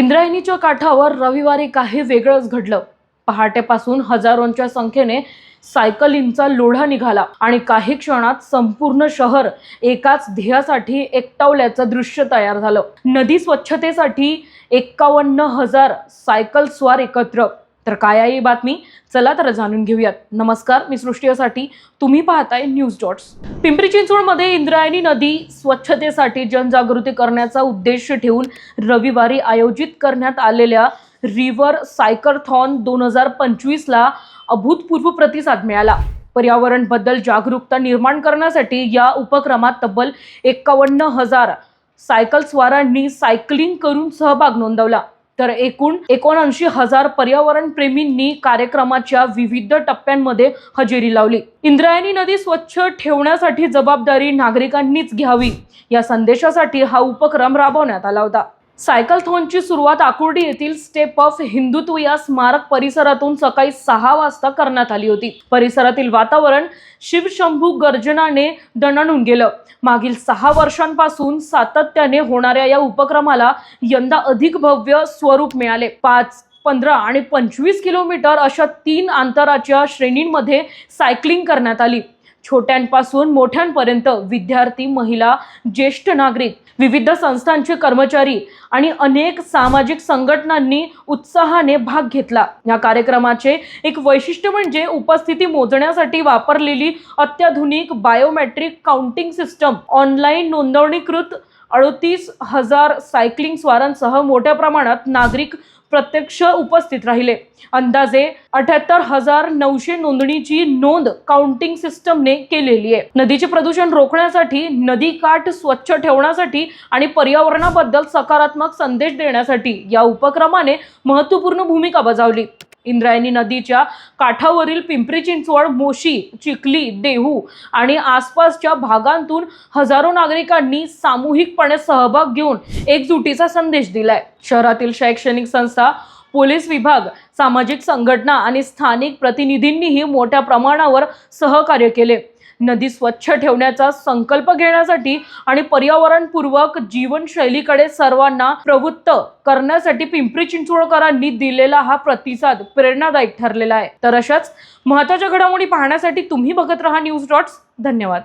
इंद्रायणीच्या काठावर रविवारी काही वेगळंच घडलं। पहाटेपासून हजारोंच्या संख्येने सायकलींचा लोढा निघाला आणि काही क्षणात संपूर्ण शहर एकाच ध्येयासाठी एकटावल्याचं दृश्य तयार झालं। नदी स्वच्छतेसाठी 51,000 सायकल स्वार एकत्र। तर काय आहे ही बातमी, चला तर जाणून घेऊयात। नमस्कार, मी सृष्टीसाठी, तुम्ही पाहताय न्यूज डॉट्स। पिंपरी चिंचवडमध्ये इंद्रायणी नदी स्वच्छतेसाठी जनजागृती करण्याचा उद्देश ठेवून रविवारी आयोजित करण्यात आलेल्या रिव्हर सायकलथॉन 2025 ला अभूतपूर्व प्रतिसाद मिळाला। पर्यावरण बद्दल जागरूकता निर्माण करण्यासाठी या उपक्रमात तब्बल 51,000 सायकल स्वारांनी सायकलिंग करून सहभाग नोंदवला। तर एकूण 79,000 पर्यावरण प्रेमींनी कार्यक्रमाच्या विविध टप्प्यांमध्ये हजेरी लावली। इंद्रायणी नदी स्वच्छ ठेवण्यासाठी जबाबदारी नागरिकांनीच घ्यावी, या संदेशासाठी हा उपक्रम राबवण्यात आला होता। सायकलथॉनची सुरुवात आकुर्डी येथील स्टेप ऑफ हिंदुत्व या स्मारक परिसरातून सकाळी 6 वाजता करण्यात आली होती। परिसरातील वातावरण शिवशंभू गर्जनाने दणाणून गेलं। मागील 6 वर्षांपासून सातत्याने होणाऱ्या या उपक्रमाला यंदा अधिक भव्य स्वरूप मिळाले। 5, 15 आणि 25 किलोमीटर अशा 3 अंतराच्या श्रेणींमध्ये सायकलिंग करण्यात आली। छोट्यांपासून मोठ्यांपर्यंत विद्यार्थी, महिला, ज्येष्ठ नागरिक, विविध संस्थांचे कर्मचारी आणि अनेक सामाजिक संघटनांनी उत्साहाने भाग घेतला। या कार्यक्रमाचे एक वैशिष्ट्य म्हणजे उपस्थिती मोजण्यासाठी वापरलेली अत्याधुनिक बायोमेट्रिक काउंटिंग सिस्टम। ऑनलाईन नोंदणीकृत 38,000 सायकलिंग स्वारांसह मोठ्या प्रमाणात नागरिक प्रत्यक्ष उपस्थित राहिले। अंदाजे 78,900 नोंदणीची नोंद काउंटिंग सिस्टमने केलेली आहे। नदीचे प्रदूषण रोखण्यासाठी, नदी काठ स्वच्छ ठेवण्यासाठी आणि पर्यावरणाबद्दल सकारात्मक संदेश देण्यासाठी या उपक्रमाने महत्त्वपूर्ण भूमिका बजावली। इंद्रायणी नदीच्या काठावरील पिंपरी चिंचवड, मोशी, चिखली, देहू आणि आसपासच्या भागांतून हजारो नागरिकांनी सामूहिकपणे सहभाग घेऊन एकजुटीचा संदेश दिलाय। शहरातील शैक्षणिक संस्था, पोलीस विभाग, सामाजिक संघटना आणि स्थानिक प्रतिनिधींनीही मोठ्या प्रमाणावर सहकार्य केले। नदी स्वच्छ ठेवण्याचा संकल्प घेण्यासाठी आणि पर्यावरणपूर्वक जीवनशैलीकडे सर्वांना प्रवृत्त करण्यासाठी पिंपरी चिंचवडकरांनी दिलेला हा प्रतिसाद प्रेरणादायक ठरलेला आहे। तर अशाच महत्त्वाच्या घडामोडी पाहण्यासाठी तुम्ही बघत रहा न्यूज डॉट्स। धन्यवाद।